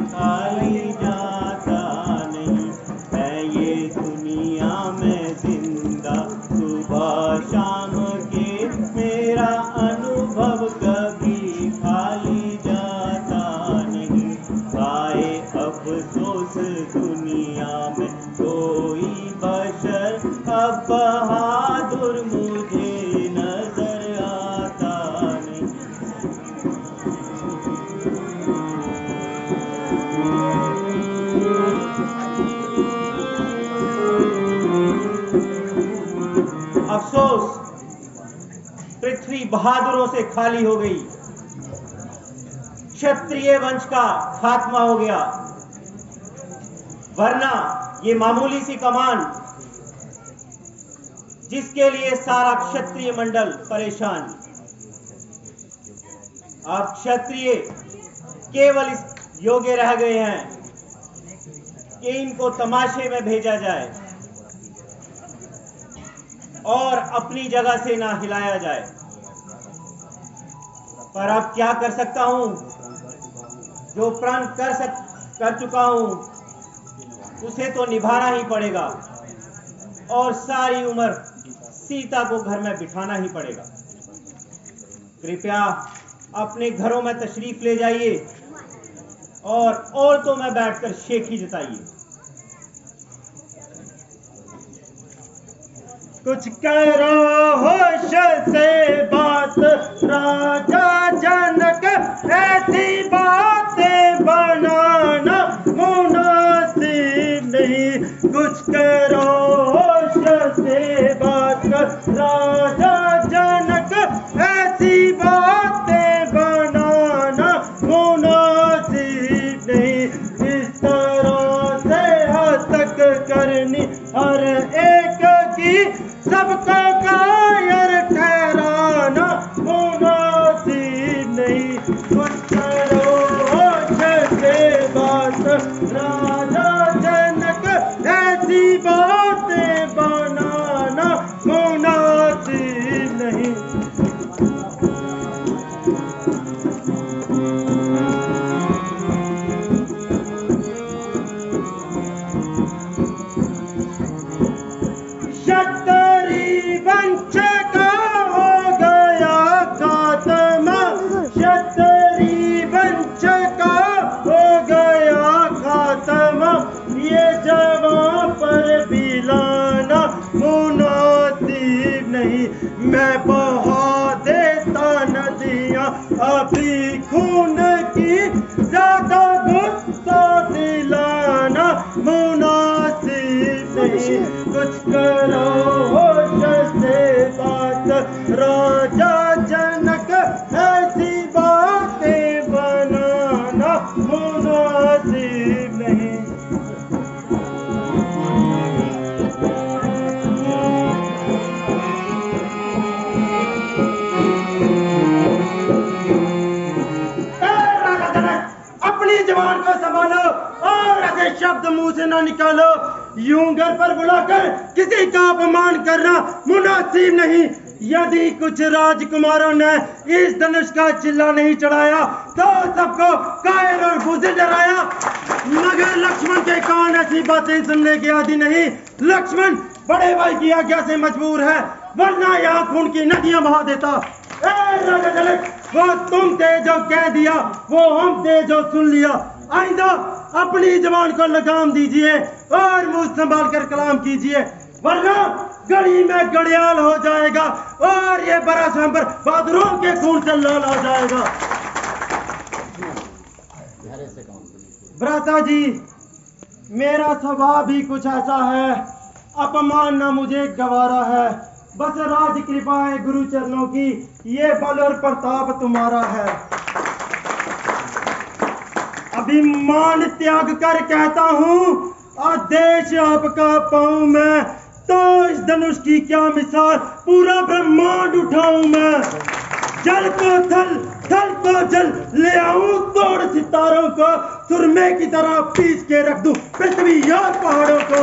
खाली जाता नहीं। है ये दुनिया में जिंदा सुबह शाम के, मेरा अनुभव कभी खाली जाता नहीं। आए अफसोस दुनिया में कोई बशर, अब बहादुर मुझे नजर आता नहीं। अफसोस, पृथ्वी बहादुरों से खाली हो गई। क्षत्रिय वंश का खात्मा हो गया। वरना ये मामूली सी कमान, जिसके लिए सारा क्षत्रिय मंडल परेशान, अब क्षत्रिय केवल इस योग्य रह गए हैं कि इनको तमाशे में भेजा जाए और अपनी जगह से ना हिलाया जाए। पर अब क्या कर सकता हूं? जो प्रण कर चुका हूं उसे तो निभाना ही पड़ेगा, और सारी उम्र सीता को घर में बिठाना ही पड़ेगा। कृपया अपने घरों में तशरीफ ले जाइए और औरतों में बैठकर शेखी जताइए। कुछ करो होश से बात राजा जनक, ऐसी बातें बनाना मुनासिब नहीं। कुछ करो होश से बात राजा जनक, ऐसी बातें बनाना मुनासिब नहीं। इस तरह से हतक करनी हर एक की, सबको कायर ठहराना मुनासिब नहीं। कुछ करो होश से बात राजा जनक, ऐसी बातें बनाना मुनासिब नहीं। क्षत्रिय वंश का हो गया खात्मा, क्षत्रिय वंश का हो गया खात्मा। ये जवां पर भी लाना मुनासिब नहीं। मैं बहा देता नदियां अभी खून की, ज्यादा गुस्सा दिलाना मुनासिब नहीं। कुछ करो होश से बात राजा जनक, ऐसी बातें बनाना मुनासिब नहीं। अपनी जबान को संभालो और ऐसे शब्द मुंह से ना निकालो। यूं घर पर बुलाकर किसी का अपमान करना मुनासिब नहीं। यदि कुछ राजकुमारों ने इस धनुष का चिल्ला नहीं चढ़ाया तो सबको कायर और बुज़दिल डराया। मगर लक्ष्मण के कान ऐसी बातें सुनने के आदि नहीं। लक्ष्मण बड़े भाई की आज्ञा से मजबूर है, वरना यहाँ खून की नदियां बहा देता। राजा जनक, वो तुम थे जो कह दिया, वो हम थे जो सुन लिया। आइंदा अपनी जबान को लगाम दीजिए और मुंह संभाल कर कलाम कीजिए, वरना गली में घड़ियाल हो जाएगा और ये बड़ा सांबर बहादुरों के खून से लाल हो जाएगा। भ्राता जी, मेरा स्वभाव ही कुछ ऐसा है, अपमान न मुझे गवारा है। बस राज कृपा है गुरु चरणों की, ये बल और प्रताप तुम्हारा है। अभिमान त्याग कर कहता हूँ, आदेश आपका पाऊं मैं, तो इस धनुष की क्या मिसाल पूरा ब्रह्मांड उठाऊं मैं। जल को थल, थल को जल ले आऊं, तोड़ सितारों को सुरमे की तरह पीस के रख दूं पृथ्वी और पहाड़ों को।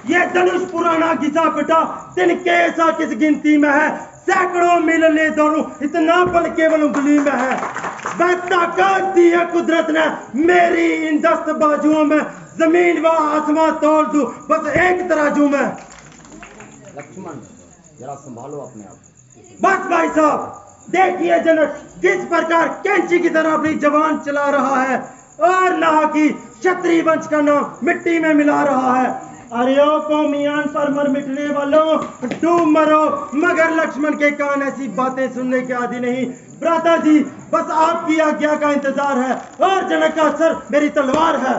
ये धनुष पुराना घिसा पिटा, तिनके ऐसा किस गिनती में है। सैकड़ों मील ले दौड़ूं, इतना बल केवल उंगली में है। वह ताकत दी है कुदरत ने मेरी इन दस्त बाजुओं में, जमीन व आसमां तोड़ दूं बस एक तराजू में। लक्ष्मण जरा संभालो अपने आप। बस भाई साहब, देखिए जनक किस प्रकार कैंची की तरह अपनी जवान चला रहा है और नहा की क्षत्रिय वंश का नाम मिट्टी में मिला रहा है। अरे ओ कौमियान पर मर मिटने वालों, डूब मरो, मगर लक्ष्मण के कान ऐसी बातें सुनने के आदि नहीं। भ्राता जी, बस आपकी आज्ञा का इंतजार है और जनक का सर मेरी तलवार है।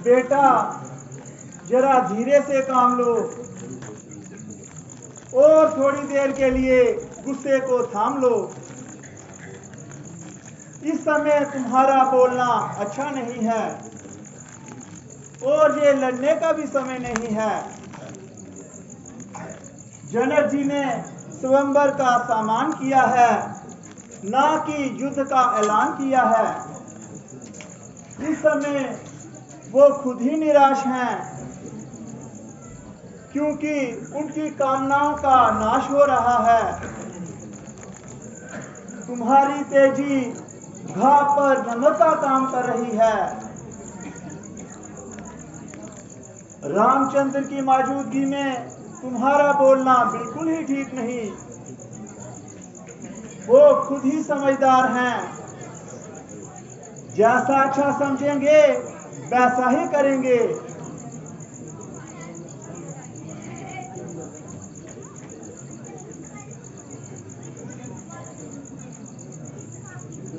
बेटा, जरा धीरे से काम लो और थोड़ी देर के लिए गुस्से को थाम लो। इस समय तुम्हारा बोलना अच्छा नहीं है और ये लड़ने का भी समय नहीं है। जनक जी ने स्वयंवर का सामान किया है, ना कि युद्ध का ऐलान किया है। इस समय वो खुद ही निराश हैं, क्योंकि उनकी कामनाओं का नाश हो रहा है। तुम्हारी तेजी घाव पर नमक का काम कर रही है। रामचंद्र की मौजूदगी में तुम्हारा बोलना बिल्कुल ही ठीक नहीं। वो खुद ही समझदार हैं, जैसा अच्छा समझेंगे वैसा ही करेंगे।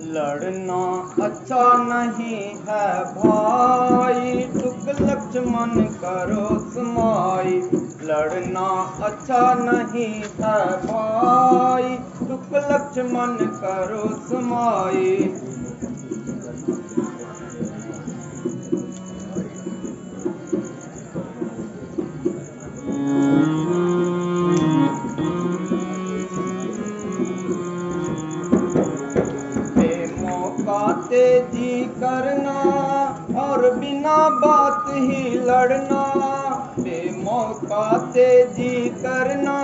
लड़ना अच्छा नहीं है भाई, टुक लक्ष्मण करो समाई। लड़ना अच्छा नहीं है भाई, टुक लक्ष्मण करो समाई। तेजी करना और बिना बात ही लड़ना, बेमौका तेजी करना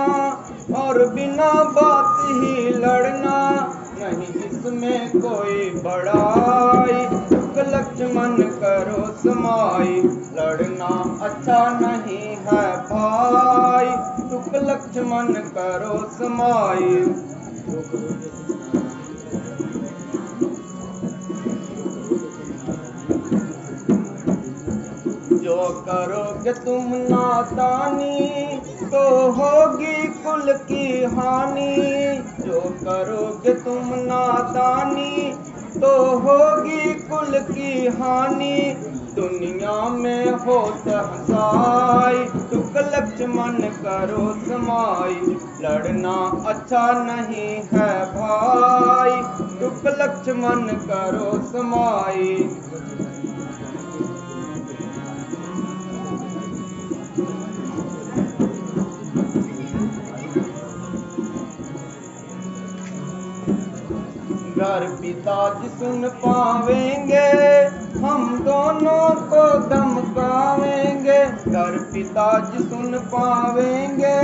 और बिना बात ही लड़ना, नहीं इसमें कोई बड़ाई। टुक लक्ष्मण करो समाई। लड़ना अच्छा नहीं है भाई, टुक लक्ष्मण करो समाई। जो करोगे तुम नादानी तो होगी कुल की हानि। जो करोगे तुम नादानी तो होगी कुल की हानि। दुनिया में हो सहसाई, टुक लक्ष्मण करो समाई। लड़ना अच्छा नहीं है भाई, टुक लक्ष्मण करो समाई। घर पिताजी सुन पावेंगे हम दोनों को धमकावेंगे। घर पिताजी सुन पावेंगे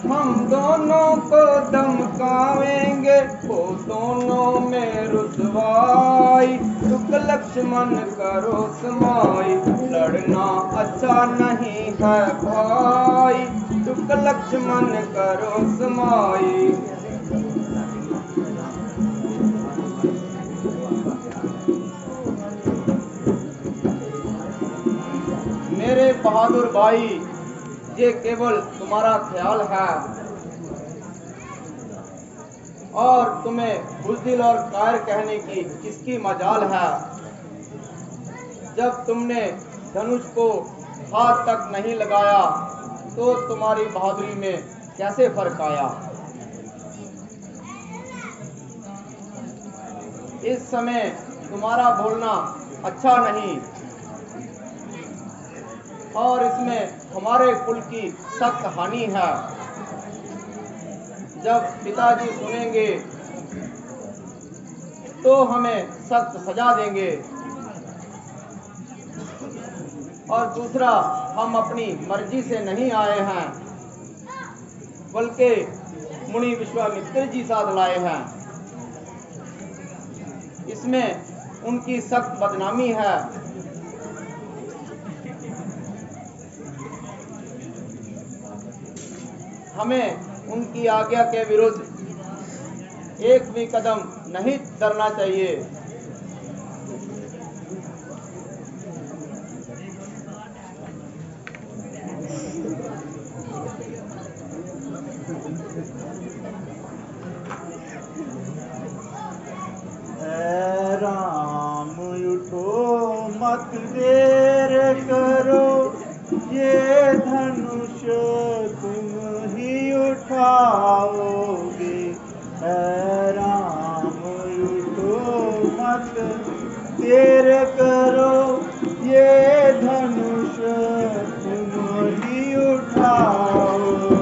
हम दोनों को धमकावेंगे। वो दोनों में रुसवाई, टुक लक्ष्मण करो समाई। लड़ना अच्छा नहीं है भाई, टुक लक्ष्मण करो समाई। मेरे बहादुर भाई, ये केवल तुम्हारा ख्याल है और तुम्हें बुज़दिल और कायर कहने की किसकी मजाल है। जब तुमने धनुष को हाथ तक नहीं लगाया तो तुम्हारी बहादुरी में कैसे फर्क आया। इस समय तुम्हारा बोलना अच्छा नहीं और इसमें हमारे कुल की सख्त हानि है। जब पिताजी सुनेंगे तो हमें सख्त सजा देंगे। और दूसरा, हम अपनी मर्जी से नहीं आए हैं, बल्कि मुनि विश्वामित्र जी साथ लाए हैं। इसमें उनकी सख्त बदनामी है। हमें उनकी आज्ञा के विरुद्ध एक भी कदम नहीं करना चाहिए। राम उठो मत देर करो, ये धनुष तुम ही उठाओगे। राम उठो मत देर करो, ये धनुष तुम ही उठाओगे।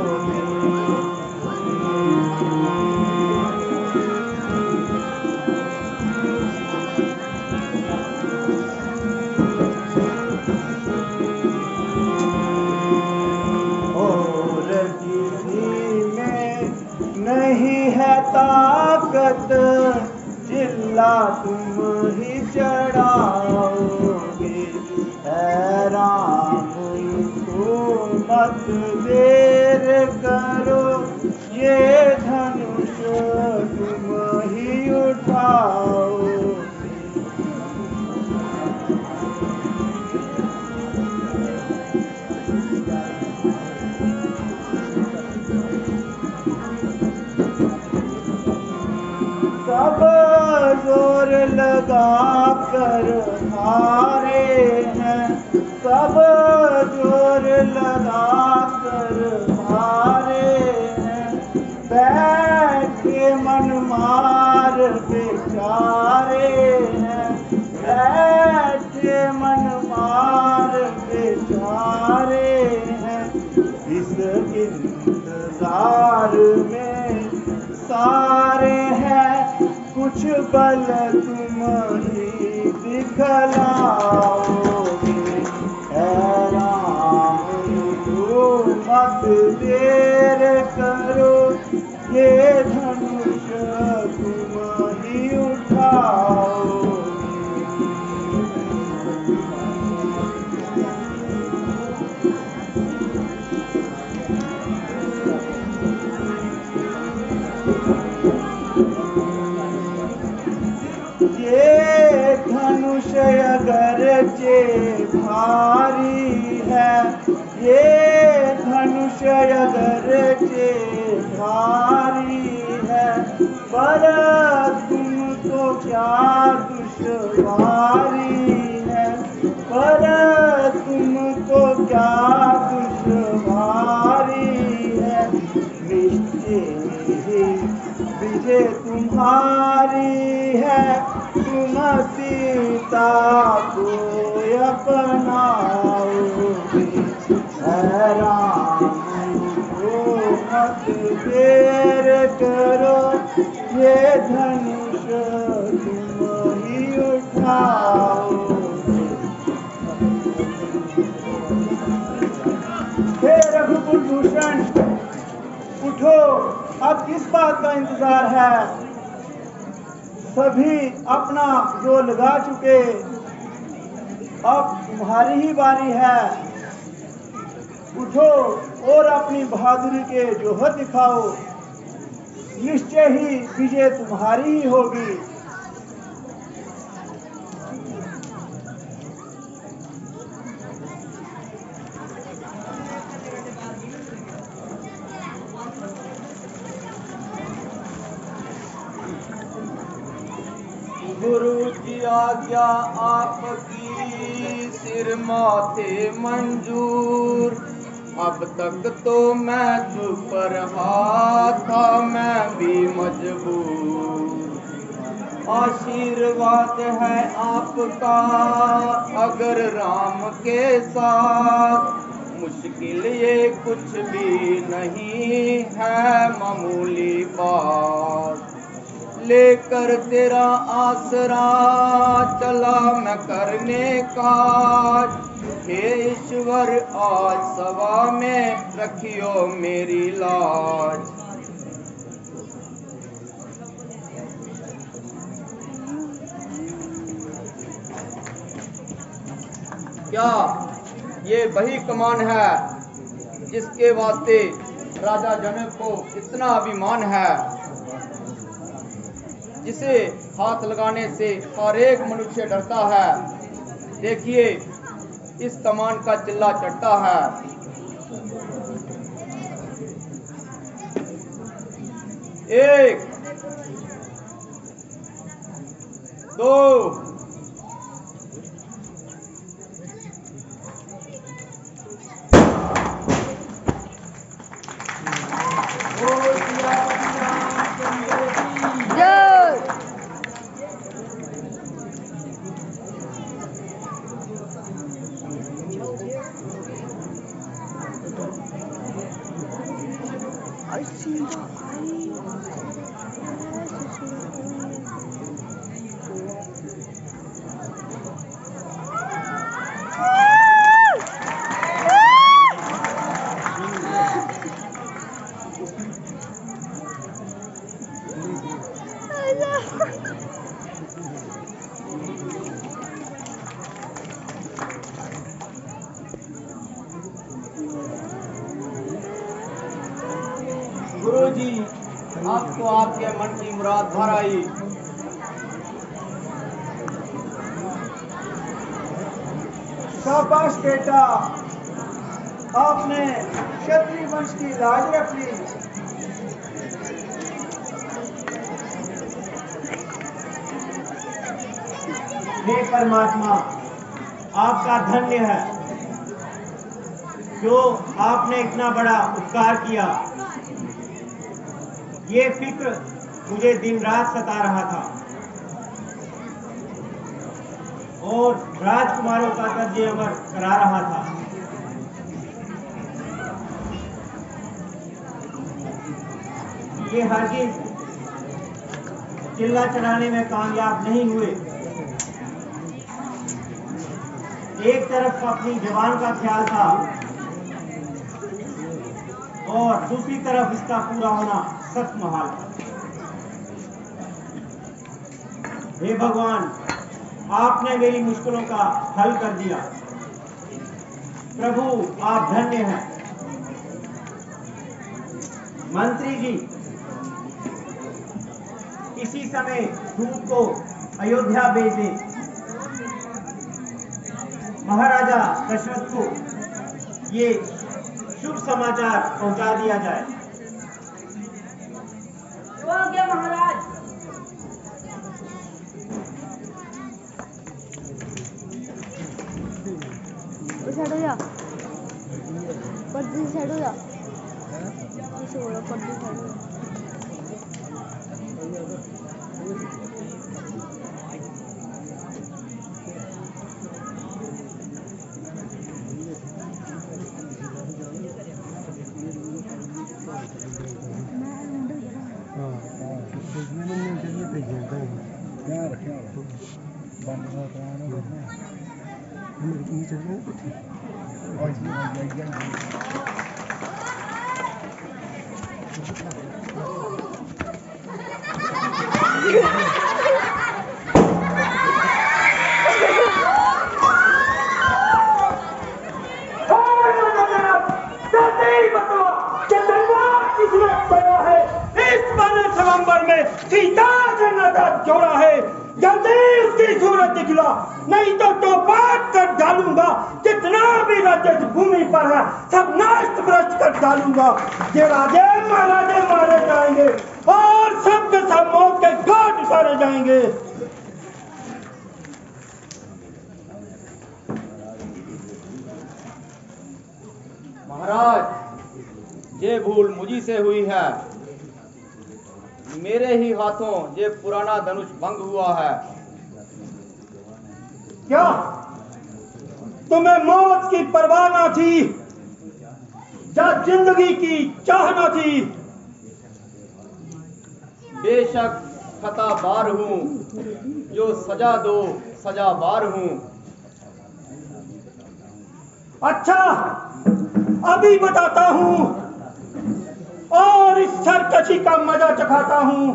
नहीं है ताकत, जिल्ला तुम ही चढ़ाओगे। राम को मत देर करो, ये धनुष तुम ही उठाओगे। सब जोर लगा कर हारे हैं, सब जोर लगा कर हारे हैं। बैठे मन मार बेचारे हैं, बैठे मन मार बेचारे हैं। इस इंतजार में सारे हैं, कुछ बल तुम ही दिखलाओगे। राम को मत देर करो, ये धनुष तुम ही उठाओगे। ये धनुष अगरचे भारी है, ये धनुष अगरचे भारी है, पर तुमको क्या दुश्वारी है, पर तुमको क्या दुश्वारी है। निश्चय ही विजय तुम्हारी है, तुम सीता को अपनाओगे। राम को मत देर करो, ये धनुष तुम ही उठाओगे। हे रघुकुल भूषण, उठो, अब किस बात का इंतजार है? सभी अपना जो लगा चुके, अब तुम्हारी ही बारी है। उठो और अपनी बहादुरी के जोहर दिखाओ, निश्चय ही विजय तुम्हारी ही होगी। गुरु की आज्ञा आपकी सिर माथे मंजूर। अब तक तो मैं चुप रहा था, मैं भी मजबूर। आशीर्वाद है आपका अगर राम के साथ, मुश्किल ये कुछ भी नहीं है मामूली बात, लेकर तेरा आसरा चला मैं करने काज। हे ईश्वर आज सभा में रखियो मेरी लाज। क्या ये वही कमान है जिसके वास्ते राजा जनक को इतना अभिमान है, जिसे हाथ लगाने से हर एक मनुष्य डरता है? देखिए इस कमान का चिल्ला चढ़ता है। 1 2 गुरुजी, आपको आपके मन की मुराद भर आई। शाबाश बेटा, आपने क्षत्रिय वंश की लाज रख ली। हे परमात्मा, आपका धन्य है जो आपने इतना बड़ा उपकार किया। ये फिक्र मुझे दिन रात सता रहा था और राजकुमारों का तर्ज अमर करा रहा था। ये हरगिज चिल्ला चढ़ाने में कामयाब नहीं हुए। एक तरफ अपनी जवान का ख्याल था और दूसरी तरफ इसका पूरा होना सख्त महाल था। हे भगवान, आपने मेरी मुश्किलों का हल कर दिया। प्रभु आप धन्य हैं। मंत्री जी, इसी समय दूत को अयोध्या भेज दें। महाराजा दशरथ को ये शुभ समाचार पहुंचा दिया जाए। वो आ गया महाराज। साइड हो जा, पर्दे से साइड हो जा, ऐसे बोला पर्दे से साइड हो जा। सीता से नाता जोड़ा है, जल्दी उसकी सूरत दिखला, नहीं तो टोपाट कर डालूंगा। जितना भी राज्य भूमि पर है सब नष्ट भ्रष्ट कर डालूंगा। ये राजे महाराजे मारे जाएंगे और सब के सब मौत के घाट उतारे जाएंगे। महाराज, ये भूल मुझी से हुई है। मेरे ही हाथों ये पुराना धनुष भंग हुआ है। क्या तुम्हें मौत की परवाह न थी? या जिंदगी की चाहना थी? बेशक खता बार हूँ, जो सजा दो सजा बार हूँ। अच्छा, अभी बताता हूँ और इस सरकशी का मजा चखाता हूँ।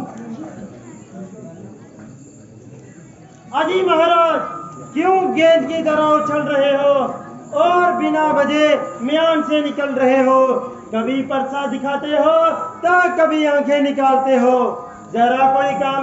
अजी महाराज, क्यों गेंद की तरह उछल रहे हो और बिना वजह म्यान से निकल रहे हो? कभी परसा दिखाते हो तो कभी आंखें निकालते हो। जरा कोई काम